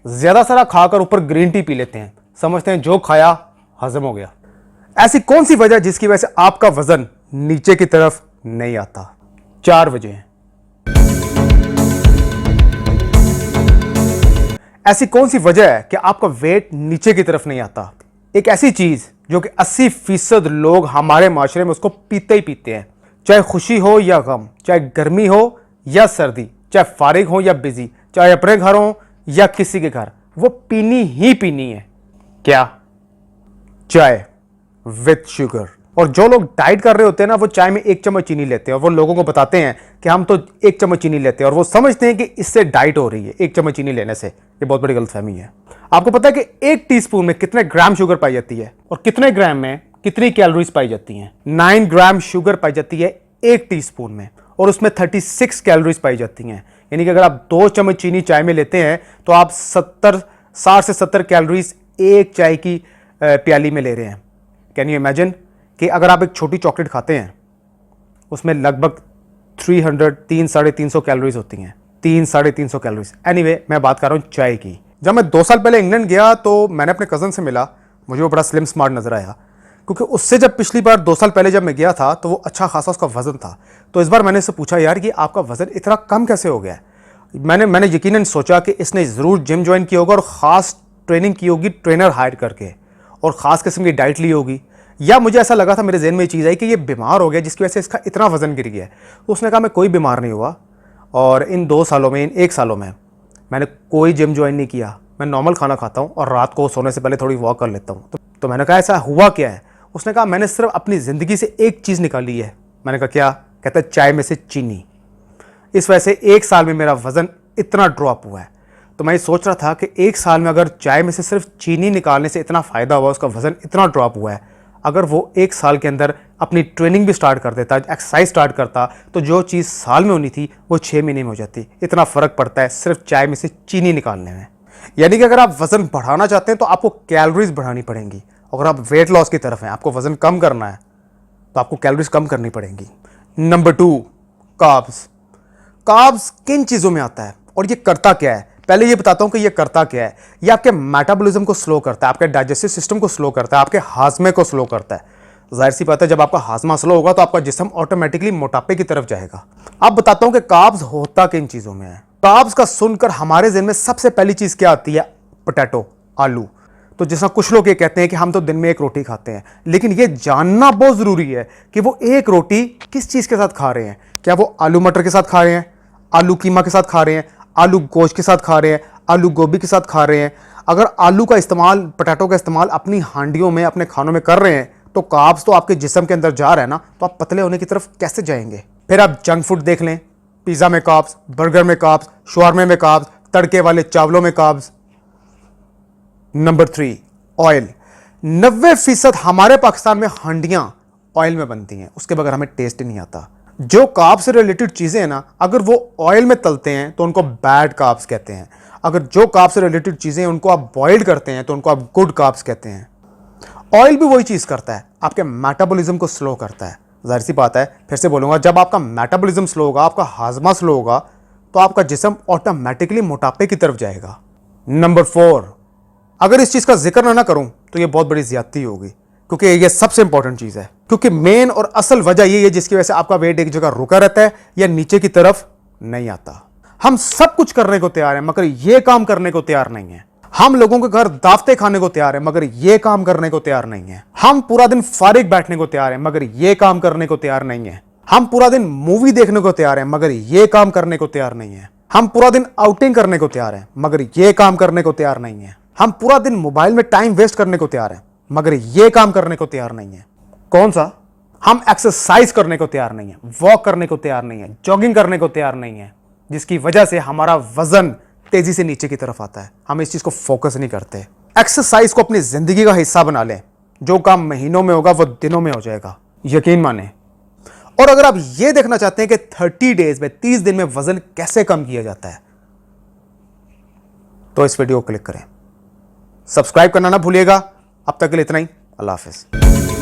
ज्यादा सारा खाकर ऊपर ग्रीन टी पी लेते हैं, समझते हैं जो खाया हजम हो गया। ऐसी कौन सी वजह जिसकी वजह से आपका वजन नीचे की तरफ नहीं आता? 4 वजह हैं। ऐसी कौन सी वजह है कि आपका वेट नीचे की तरफ नहीं आता? एक ऐसी चीज जो कि 80% लोग हमारे माशरे में उसको पीते ही पीते हैं, चाहे खुशी हो या गम, चाहे गर्मी हो या सर्दी, चाहे फारिग हो या बिजी, चाहे अपने घर हो या किसी के घर, वो पीनी ही पीनी है। क्या? चाय विथ शुगर। और जो लोग डाइट कर रहे होते हैं ना, वो चाय में 1 चम्मच चीनी लेते हैं और वो लोगों को बताते हैं कि हम तो 1 चम्मच चीनी लेते हैं और वो समझते हैं कि इससे डाइट हो रही है 1 चम्मच चीनी लेने से। ये बहुत बड़ी गलतफहमी है। आपको पता है कि 1 टीस्पून में कितने ग्राम शुगर पाई जाती है और कितने ग्राम में कितनी कैलोरीज पाई जाती हैं? 9 ग्राम शुगर पाई जाती है 1 टीस्पून में और उसमें 36 कैलोरीज पाई जाती हैं। यानी कि अगर आप 2 चम्मच चीनी चाय में लेते हैं तो आप 60 से 70 कैलोरीज एक चाय की प्याली में ले रहे हैं। कैन यू इमेजिन कि अगर आप एक छोटी चॉकलेट खाते हैं उसमें लगभग 300-350 कैलोरीज होती हैं, 300-350 कैलोरीज। एनीवे, मैं बात कर रहा हूं चाय की। जब मैं 2 साल पहले इंग्लैंड गया तो मैंने अपने कज़न से मिला, मुझे वो बड़ा स्लिम स्मार्ट नजर आया, क्योंकि उससे जब पिछली बार 2 साल पहले जब मैं गया था तो वो अच्छा खासा उसका वजन था। तो इस बार मैंने उससे पूछा, यार कि आपका वजन इतना कम कैसे हो गया है? मैंने यकीनन सोचा कि इसने ज़रूर जिम ज्वाइन किया होगा और ख़ास ट्रेनिंग की होगी, ट्रेनर हायर करके, और ख़ास किस्म की डाइट ली होगी, या मुझे ऐसा लगा था, मेरे जहन में ये चीज़ आई कि ये बीमार हो गया जिसकी वजह से इसका इतना वजन गिर गया है। तो उसने कहा मैं कोई बीमार नहीं हुआ और इन 2 सालों में, इन 1 सालों में मैंने कोई जिम ज्वाइन नहीं किया, मैं नॉर्मल खाना खाता हूँ और रात को सोने से पहले थोड़ी वॉक कर लेता हूँ। तो मैंने कहा ऐसा हुआ क्या है? उसने कहा मैंने सिर्फ अपनी ज़िंदगी से एक चीज़ निकाली है। मैंने कहा क्या? कहता है चाय में से चीनी। इस वजह से 1 साल में मेरा वज़न इतना ड्रॉप हुआ है। तो मैं सोच रहा था कि 1 साल में अगर चाय में से सिर्फ चीनी निकालने से इतना फ़ायदा हुआ, उसका वज़न इतना ड्रॉप हुआ है, अगर वो 1 साल के अंदर अपनी ट्रेनिंग भी स्टार्ट कर देता, एक्सरसाइज स्टार्ट करता, तो जो चीज़ साल में होनी थी वो 6 महीने में हो जाती। इतना फ़र्क पड़ता है सिर्फ चाय में से चीनी निकालने में। यानी कि अगर आप वज़न बढ़ाना चाहते हैं तो आपको कैलोरीज बढ़ानी पड़ेंगी। अगर आप वेट लॉस की तरफ हैं, आपको वज़न कम करना है, तो आपको कैलोरीज कम करनी पड़ेंगी। Number 2, carbs. कार्ब्स किन चीज़ों में आता है और ये करता क्या है? पहले ये बताता हूं कि ये करता क्या है। ये आपके मेटाबॉलिज्म को स्लो करता है, आपके डाइजेस्टिव सिस्टम को स्लो करता है, आपके हाजमे को स्लो करता है। जाहिर सी बात है, जब आपका हाजमा स्लो होगा तो आपका जिस्म ऑटोमेटिकली मोटापे की तरफ जाएगा। अब बताता हूं कि कार्ब्स होता किन चीज़ों में है। कार्ब्स का सुनकर हमारे ज़हन में सबसे पहली चीज़ क्या आती है? पोटैटो, आलू। तो जैसा कुछ लोग ये कहते हैं कि हम तो दिन में 1 रोटी खाते हैं, लेकिन ये जानना बहुत ज़रूरी है कि वो 1 रोटी किस चीज़ के साथ खा रहे हैं। क्या वो आलू मटर के साथ खा रहे हैं, आलू कीमा के साथ खा रहे हैं, आलू गोश्त के साथ खा रहे हैं, आलू गोभी के साथ खा रहे हैं? अगर आलू का इस्तेमाल, पोटैटो का इस्तेमाल अपनी हांडियों में, अपने खानों में कर रहे हैं, तो कार्ब्स तो आपके जिस्म के अंदर जा रहा है ना, तो आप पतले होने की तरफ कैसे जाएंगे? फिर आप जंक फूड देख लें, पिज़्ज़ा में कार्ब्स, बर्गर में कार्ब्स, शवारमे में कार्ब्स, तड़के वाले चावलों में कार्ब्स। Number 3, oil. 90% हमारे पाकिस्तान में हांडियां ऑयल में बनती हैं, उसके बगैर हमें टेस्ट ही नहीं आता। जो कार्ब से रिलेटेड चीज़ें हैं ना, अगर वो ऑयल में तलते हैं तो उनको बैड कार्ब्स कहते हैं। अगर जो कार्ब से रिलेटेड चीज़ें उनको आप बॉइल्ड करते हैं तो उनको आप गुड कार्ब्स कहते हैं। ऑयल भी वही चीज़ करता है, आपके मेटाबॉलिज्म को स्लो करता है। जाहिर सी बात है, फिर से बोलूँगा, जब आपका मेटाबॉलिज्म स्लो होगा, आपका हाजमा स्लो होगा, तो आपका जिस्म ऑटोमेटिकली मोटापे की तरफ जाएगा। नंबर 4, अगर इस चीज़ का जिक्र ना करूँ तो ये बहुत बड़ी ज़्यादती होगी, क्योंकि ये सबसे इंपॉर्टेंट चीज़ है। क्योंकि मेन और असल वजह ये है जिसकी वजह से आपका वेट एक जगह रुका रहता है या नीचे की तरफ नहीं आता। हम सब कुछ करने को तैयार हैं मगर ये काम करने को तैयार नहीं है। हम लोगों के घर दावतें खाने को तैयार हैं मगर ये काम करने को तैयार नहीं है। हम पूरा दिन फारिग बैठने को तैयार हैं मगर ये काम करने को तैयार नहीं है। हम पूरा दिन मूवी देखने को तैयार हैं मगर ये काम करने को तैयार नहीं है। हम पूरा दिन आउटिंग करने को तैयार हैं मगर ये काम करने को तैयार नहीं है। हम पूरा दिन मोबाइल में टाइम वेस्ट करने को तैयार हैं मगर ये काम करने को तैयार नहीं है। कौन सा? हम एक्सरसाइज करने को तैयार नहीं है, वॉक करने को तैयार नहीं है, जॉगिंग करने को तैयार नहीं है, जिसकी वजह से हमारा वजन तेजी से नीचे की तरफ आता है। हम इस चीज को फोकस नहीं करते। एक्सरसाइज को अपनी जिंदगी का हिस्सा बना लें। जो काम महीनों में होगा वो दिनों में हो जाएगा, यकीन माने। और अगर आप ये देखना चाहते हैं कि 30 डेज में, 30 दिन में वजन कैसे कम किया जाता है, तो इस वीडियो को क्लिक करें। सब्सक्राइब करना ना भूलिएगा। अब तक के लिए इतना ही। अल्लाह हाफिज।